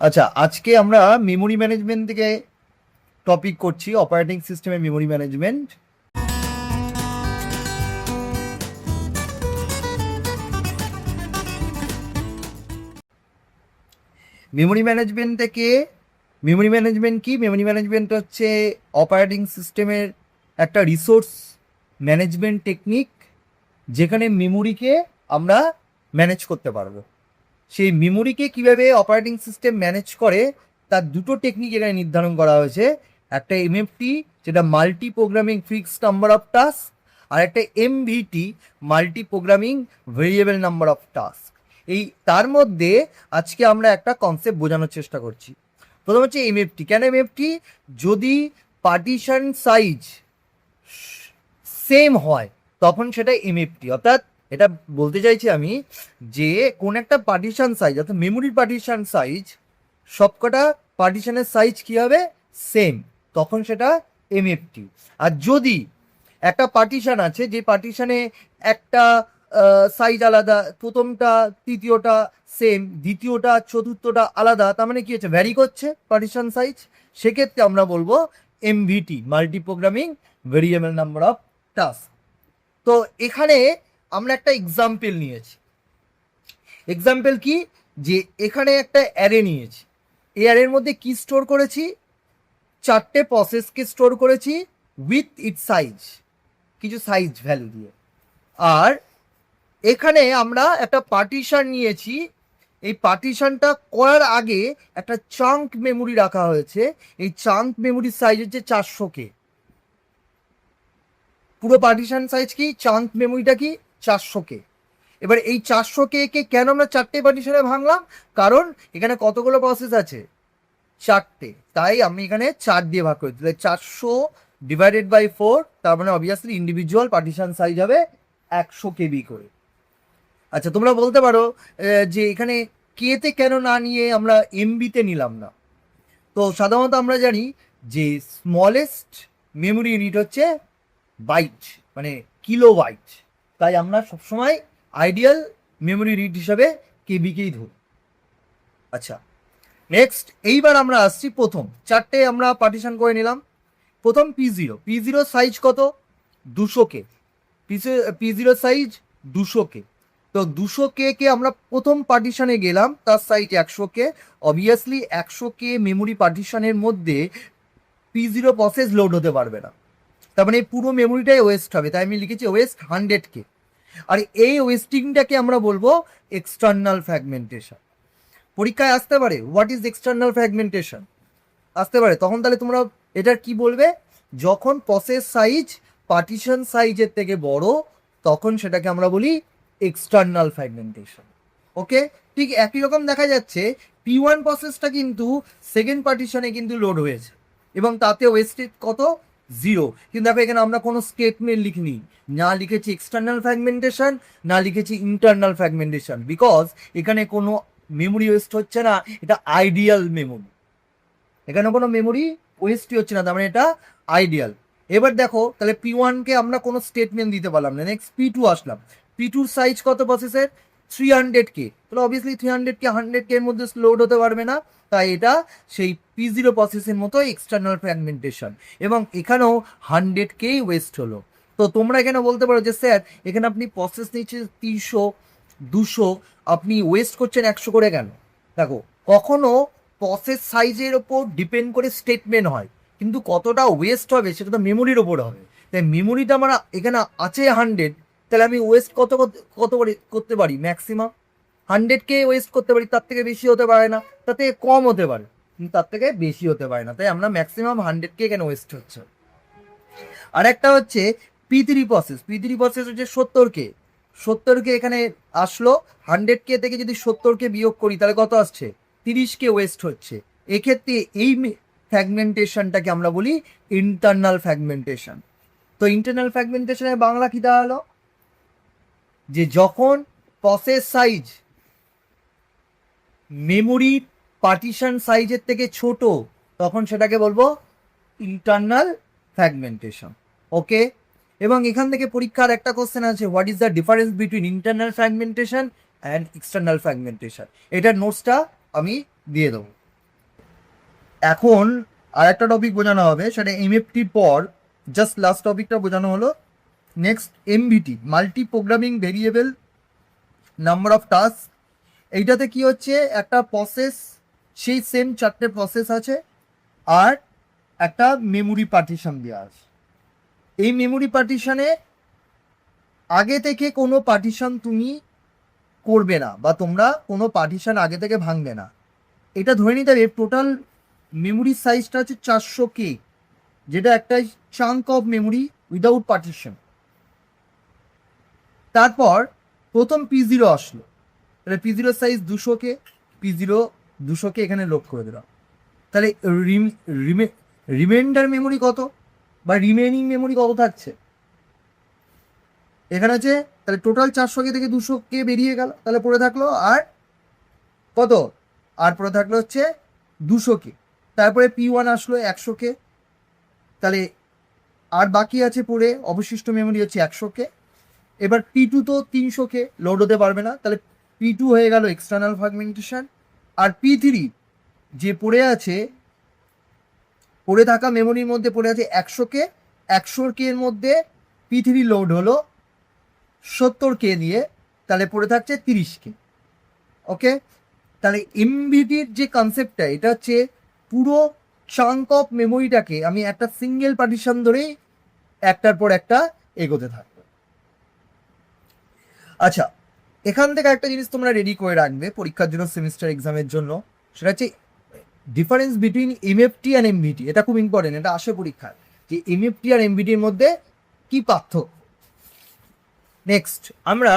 আচ্ছা, আজকে আমরা মেমোরি ম্যানেজমেন্ট থেকে টপিক করছি, অপারেটিং সিস্টেমের মেমোরি ম্যানেজমেন্ট। মেমোরি ম্যানেজমেন্ট থেকে মেমোরি ম্যানেজমেন্ট কি? মেমোরি ম্যানেজমেন্ট হচ্ছে অপারেটিং সিস্টেমের একটা রিসোর্স ম্যানেজমেন্ট টেকনিক, যেখানে মেমোরিকে আমরা ম্যানেজ করতে পারবো। সেই মেমোরিকে কিভাবে অপারেটিং সিস্টেম ম্যানেজ করে তার দুটো টেকনিক এখানে নির্ধারণ করা হয়েছে। একটা এমএফটি, যেটা multi programming fixed number of task, আর একটা MVT, multi programming variable number of task. এই তার মধ্যে আজকে আমরা একটা কনসেপ্ট বোঝানোর চেষ্টা করছি। প্রথম হচ্ছে এমএফটি। কেন এমএফটি? যদি পার্টিশন সাইজ সেম হয় তখন সেটা এমএফটি। অর্থাৎ এটা বলতে চাইছি আমি যে কোন একটা পার্টিশন সাইজ, অর্থাৎ মেমোরির পার্টিশন সাইজ, সবকটা পার্টিশনের সাইজ কী হবে? সেম, তখন সেটা এমএফটি। আর যদি একটা পার্টিশন আছে, যে পার্টিশনে একটা সাইজ আলাদা, প্রথমটা তৃতীয়টা সেম, দ্বিতীয়টা চতুর্থটা আলাদা, তার মানে কি হচ্ছে? ভ্যারি করছে পার্টিশন সাইজ, সেক্ষেত্রে আমরা বলবো MVT, multi programming variable number of task. তো এখানে আমরা একটা এক্সাম্পল নিয়েছি। এক্সাম্পল কি? যে এখানে একটা অ্যারে নিয়েছি, এই অ্যারের মধ্যে কি স্টোর করেছি? চারটে প্রসেসকে স্টোর করেছি উইথ ইট সাইজ, কিছু সাইজ ভ্যালু দিয়ে। আর এখানে আমরা একটা পার্টিশন নিয়েছি, এই পার্টিশনটা করার আগে একটা চাঙ্ক মেমোরি রাখা হয়েছে। এই চাঙ্ক মেমোরির সাইজ হচ্ছে 400K। পুরো পার্টিশন সাইজ কি? চাঙ্ক মেমোরিটা কি? 400K। এবার এই 400K কে কেন আমরা চারটে পার্টিশনে ভাঙলাম? কারণ এখানে কতগুলো প্রসেস আছে? চারটে, তাই আমি এখানে 4 দিয়ে ভাগ করি। তাহলে 400 ডিভাইডেড বাই 4, তার মানে অবভিয়াসলি ইন্ডিভিজুয়াল পার্টিশন সাইজ হবে 100 KB করে। আচ্ছা, তোমরা বলতে পারো যে এখানে কেতে কেন না নিয়ে আমরা এমবিতে নিলাম না? তো সাধারণত আমরা জানি যে স্মলেস্ট মেমোরি ইউনিট হচ্ছে বাইট, মানে কিলো বাইট। তাই আমরা সবসময় আইডিয়াল মেমোরি ইউনিট হিসাবে কেবিকেই ধরি। আচ্ছা, নেক্সট এইবার আমরা আসছি প্রথম চারটে আমরা পার্টিশন করে নিলাম। প্রথম পি জিরো সাইজ কত? 200K। P zero size 200K। তো 200K কে আমরা প্রথম পার্টিশনে গেলাম, তার size 100K। Obviously 100K memory পার্টিশনের মধ্যে পি জিরো প্রসেস লোড হতে পারবে না, তার মানে পুরো মেমোরিটাই ওয়েস্ট হবে। তাই আমি লিখেছি ওয়েস্ট 100K। আর এই ওয়েস্টিংটাকে আমরা বলবো এক্সটার্নাল ফ্র্যাগমেন্টেশন। পরীক্ষায় আসতে পারে হোয়াট ইজ এক্সটার্নাল ফ্র্যাগমেন্টেশন, আসতে পারে। তখন তাহলে তোমরা এটার কি বলবে? যখন প্রসেস সাইজ পার্টিশন সাইজের থেকে বড়, তখন সেটাকে আমরা বলি এক্সটার্নাল ফ্র্যাগমেন্টেশন। ওকে, ঠিক একই রকম দেখা যাচ্ছে P1 প্রসেসটা কিন্তু সেকেন্ড পার্টিশনে কিন্তু লোড হয়েছে এবং তাতে ওয়েস্টেজ কত? 0। কিন্তু দেখো এখানে আমরা কোনো স্টেটমেন্ট লিখিনি, না লিখেছি এক্সটার্নাল ফ্র্যাগমেন্টেশন, না লিখেছি ইন্টারনাল ফ্র্যাগমেন্টেশন, বিকজ এখানে কোনো মেমোরি ওয়েস্ট হচ্ছে না, এটা আইডিয়াল মেমোরি। এখানে কোনো মেমোরি ওয়েস্টই হচ্ছে না, তার মানে এটা আইডিয়াল। এবার দেখো তাহলে P1 কে আমরা কোনো স্টেটমেন্ট দিতে পারলাম না। নেক্সট P2 আসলাম। P2 সাইজ কত প্রসেসের? 300K। তাহলে অবভিয়াসলি 300K 100K এর মধ্যে লোড হতে পারবে না, তাই এটা সেই P0 প্রসেসের মতো এক্সটার্নাল ফ্র্যাগমেন্টেশন, এবং এখানেও 100K ওয়েস্ট হলো। তো তোমরা এখানে বলতে পারো যে স্যার এখানে আপনি প্রসেস নিচ্ছে 300, 200, আপনি ওয়েস্ট করছেন 100 করে কেন? দেখো, কখনো প্রসেস সাইজের ওপর ডিপেন্ড করে স্টেটমেন্ট হয়, কিন্তু কতটা ওয়েস্ট হবে সেটা তো মেমোরির ওপর হবে। তাই মেমোরিটা আমার এখানে আছে 100, তাহলে আমি ওয়েস্ট কত কত করতে পারি? ম্যাক্সিমাম 100K ওয়েস্ট করতে পারি, তার থেকে বেশি হতে পারে না, তার থেকে কম হতে পারে, কিন্তু তার থেকে বেশি হতে পারে না। তাই আমরা ম্যাক্সিমাম 100K কেন ওয়েস্ট হচ্ছে। আর একটা হচ্ছে P3 প্রসেস হচ্ছে 70K। 70K এখানে আসলো, 100K থেকে যদি 70K বিয়োগ করি তাহলে কত আসছে? 30K ওয়েস্ট হচ্ছে। এক্ষেত্রে এই ফ্র্যাগমেন্টেশনটাকে আমরা বলি ইন্টারনাল ফ্র্যাগমেন্টেশন। তো ইন্টারনাল ফ্র্যাগমেন্টেশনের বাংলা কী দাঁড়ালো? যে যখন প্রসেস সাইজ মেমোরির পার্টিশন সাইজের থেকে ছোট, তখন সেটাকে বলবো ইন্টারনাল ফ্র্যাগমেন্টেশন। ওকে, এবং এখান থেকে পরীক্ষার একটা কোশ্চেন আছে, what is the difference between internal fragmentation and external fragmentation. এটার নোটসটা আমি দিয়ে দেবো। এখন আর একটা টপিক বোঝানো হবে, সেটা এমএফটির পর জাস্ট লাস্ট টপিকটা বোঝানো হলো। Next MVT, multi programming variable number of task. এইটাতে কি হচ্ছে, একটা প্রসেস, সেই সেম 4টে প্রসেস আছে আর একটা মেমোরি পার্টিশন দেওয়া আছে। এই মেমোরি পার্টিশনে আগে থেকে কোনো পার্টিশন তুমি করবে না, বা তোমরা কোনো পার্টিশন আগে থেকে ভাঙবে না। এটা ধরে নিতে হবে টোটাল মেমোরি সাইজটা হচ্ছে 400K, যেটা একটা chunk of memory without partition. তারপর প্রথম P0 আসলো, তাহলে P0 size 200K, P0 200K এখানে লোড করে দিলাম। তাহলে রিমাইন্ডার মেমোরি কত, বা রিমেনিং মেমোরি কত থাকছে এখানে আছে। তাহলে টোটাল 400K থেকে 200K বেরিয়ে গেল, তাহলে পড়ে থাকলো আর কত, আর পড়ে থাকলো হচ্ছে 200K। তারপরে P1 আসলো 100K, তাহলে আর বাকি আছে পড়ে অবশিষ্ট মেমোরি হচ্ছে 100K। এবার P2 তো 300K লোড হতে পারবে না, তাহলে P2 হয়ে গেল এক্সটার্নাল ফ্র্যাগমেন্টেশন। আর P3 যে পড়ে আছে, পড়ে থাকা মেমোরির মধ্যে পড়ে আছে 100K, 100K এর মধ্যে P3 লোড হলো 70K দিয়ে, তাহলে পড়ে থাকছে 30K। ওকে, তাহলে এমভিটির যে কনসেপ্টটা, এটা হচ্ছে পুরো চাঙ্ক অফ মেমোরিটাকে আমি একটা সিঙ্গেল পার্টিশন ধরেই একটার পর একটা এগোতে থাকবো। আচ্ছা, এখান থেকে একটা জিনিস তোমরা রেডি করে রাখবে পরীক্ষার জন্য, সেমিস্টার এক্সামের জন্য, সেটা হচ্ছে ডিফারেন্স বিটুইন এমএফটি অ্যান্ড এমভিটি। এটা খুব ইম্পর্টেন্ট, এটা আসে পরীক্ষায়, যে এমএফটি আর এমভিটির মধ্যে কি পার্থক্য। নেক্সট আমরা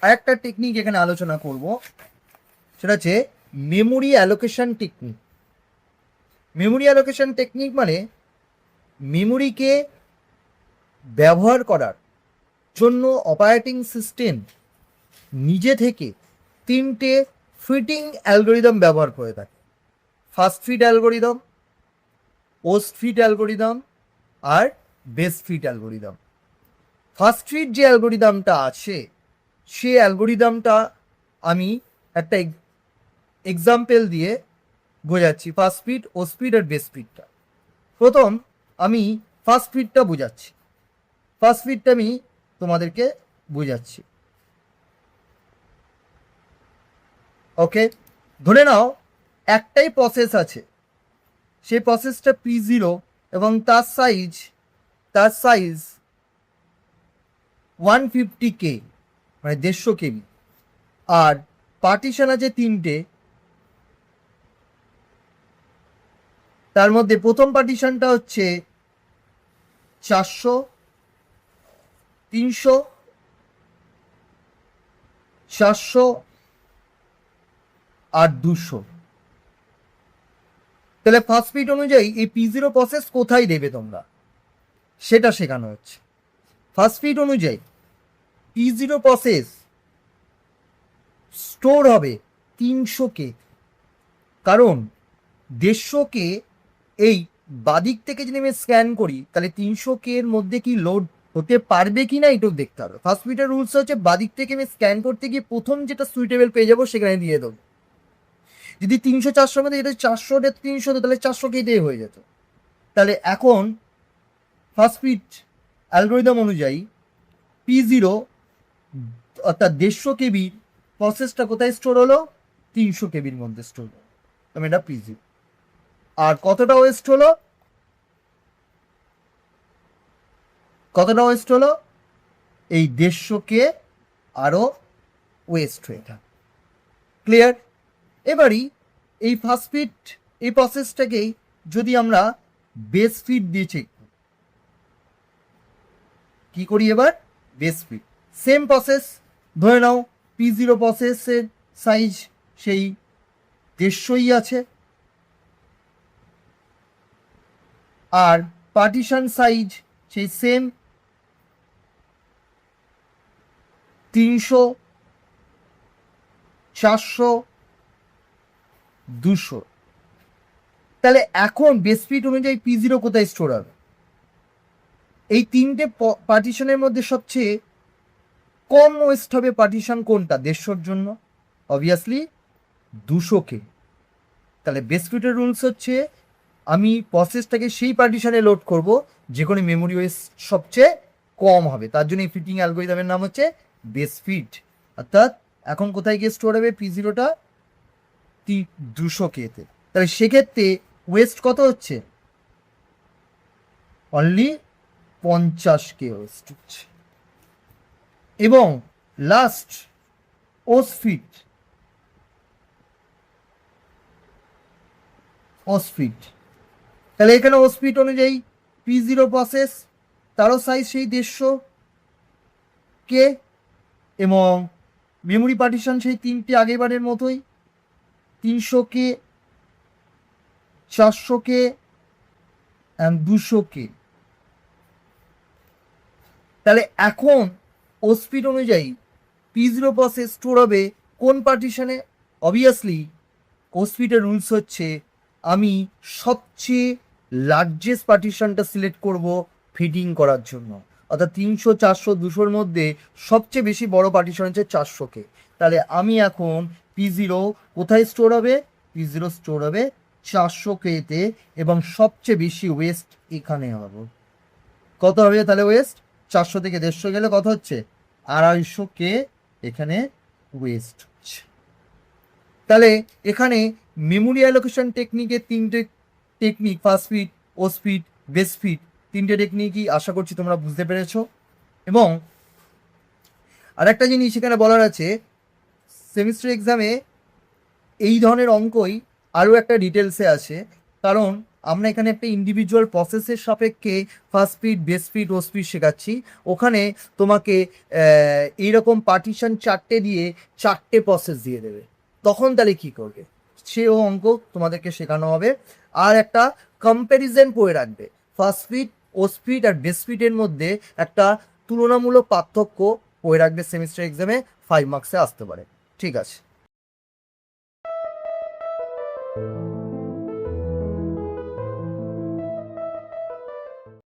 আরেকটা টেকনিক এখানে আলোচনা করব, সেটা হচ্ছে memory allocation technique. Memory allocation technique মানে মেমোরিকে ব্যবহার করার জন্য অপারেটিং সিস্টেম নিজে থেকে 3টে ফিটিং অ্যালগোরিদম ব্যবহার করে থাকে। First fit algorithm, post fit algorithm আর best fit algorithm. First fit যে অ্যালগোরিদমটা আছে, সেই অ্যালগোরিদমটা আমি একটা এক্সাম্পল দিয়ে বোঝাচ্ছি। ফার্স্ট ফিট, ও স্পিড আর বেস ফিটটা। প্রথম আমি ফার্স্ট ফিটটা বোঝাচ্ছি, ফার্স্ট ফিটটা আমি তোমাদেরকে বোঝাচ্ছি। ওকে, ধরে নাও একটাই প্রসেস আছে, সেই প্রসেসটা P0 এবং তার সাইজ 150K, মানে 150 KB। আর পার্টিশন আছে 3টে, তার মধ্যে প্রথম পার্টিশনটা হচ্ছে 400, 300, 400 আর 200। তাহলে ফার্স্ট ফিট অনুযায়ী এই P0 প্রসেস কোথায় দেবে তোমরা, সেটা শেখানো হচ্ছে। ফার্স্ট ফিট অনুযায়ী P0 প্রসেস স্টোর হবে 300K, কারণ 150K এই বাদিক থেকে যদি আমি স্ক্যান করি, তাহলে 300K এর মধ্যে কি লোড হতে পারবে কি না এটাও দেখতে হবে। ফার্স্ট ফিটের রুলস হচ্ছে বাদিক থেকে আমি স্ক্যান করতে গিয়ে প্রথম যেটা সুইটেবল পেয়ে যাবো সেখানে দিয়ে দেবো। যদি 300 400 মধ্যে এটা 400 300, তাহলে 400K দিয়ে হয়ে যেত। তাহলে এখন ফার্স্ট ফিট অ্যালগোরিদম অনুযায়ী P0 অর্থাৎ 150KB প্রসেসটা কোথায় স্টোর হলো, 300KBর মধ্যে স্টোর হলো, আমি এটা P0। আর কতটা ওয়েস্ট হলো, এই 150K আরো ওয়েস্ট হয়ে থাকে। ক্লিয়ার? এবারই এই ফার্স্ট ফিট এই প্রসেসটাকেই যদি আমরা বেস ফিট দিয়ে চেক করি, কি করি এবার, বেস ফিট সেম প্রসেস। ধরে নাও P0 প্রসেসের সাইজ সেই 150ই আছে, আর পার্টিশন সাইজ সেই সেম 300, 400, 200। তাহলে এখন বেস ফিট অনুযায়ী P0 কোথায় স্টোর হবে? এই 3টে পার্টিশনের মধ্যে সবচেয়ে কম ওয়েস্ট হবে পার্টিশন কোনটা 150-র জন্য? Obviously 200K। তাহলে বেস ফিটের রুলস হচ্ছে আমি প্রসেসটাকে সেই পার্টিশনে লোড করব যেখানে মেমোরি ওয়েস্ট সবচেয়ে কম হবে, তার জন্য এই ফিটিং অ্যালগোরিদমের নাম হচ্ছে বেস ফিট। অর্থাৎ এখন কোথায় গিয়ে স্টোর হবে P0টা 200K-তে, তাহলে সেক্ষেত্রে ওয়েস্ট কত হচ্ছে, অনলি 50K ওয়েস্ট হচ্ছে। এবং লাস্ট ওসফিট তাহলে এখানে ওসফিট অনুযায়ী P0 প্রসেস তারও সাইজ সেই 150K এবং মেমোরি পার্টিশন সেই তিনটে আগেরবারের মতোই 300K, 400K অ্যান্ড 200K। তাহলে এখন ওসফিট অনুযায়ী P0 প্রসেস স্টোর হবে কোন পার্টিশনে? অবভিয়াসলি ওসফিটের রুলস হচ্ছে আমি সবচেয়ে লার্জেস্ট পার্টিশনটা সিলেক্ট করব ফিটিং করার জন্য, অর্থাৎ 300, 400, 200-র মধ্যে সবচেয়ে বেশি বড় পার্টিশন হচ্ছে 400K। তাহলে আমি এখন P0 কোথায় স্টোর হবে? P0 স্টোর হবে 400K-তে এবং সবচেয়ে বেশি ওয়েস্ট এখানে হবে। কত হবে তাহলে ওয়েস্ট? 400 থেকে 150 গেলে কত হচ্ছে? 250K এখানে ওয়েস্ট হচ্ছে। তাহলে এখানে মেমোরি অ্যালোকেশন টেকনিকের তিনটে technique, first fit, worst fit, best fit, তিনটে টেকনিকই আশা করছি তোমরা বুঝতে পেরেছো। এবং আরেকটা জিনিস এখানে বলার আছে, সেমিস্টার এক্সামে এই ধরনের অঙ্কই আরও একটা ডিটেলসে আছে, কারণ আমরা এখানে একটা ইন্ডিভিজুয়াল প্রসেসের সাপেক্ষে ফার্স্ট ফিট, বেস ফিট, ওসফিট শেখাচ্ছি। ওখানে তোমাকে এইরকম পার্টিশন 4টে দিয়ে 4টে প্রসেস দিয়ে দেবে, তখন তাহলে কী করবে সেও অঙ্ক তোমাদেরকে শেখানো হবে। আর একটা কম্প্যারিজন পড়ে রাখবে, ফার্স্ট ফিট, ওসফিট আর বেস ফিটের মধ্যে একটা তুলনামূলক পার্থক্য পড়ে রাখবে, সেমিস্টার এক্সামে 5 মার্কসে আসতে পারে। ঠিক আছে।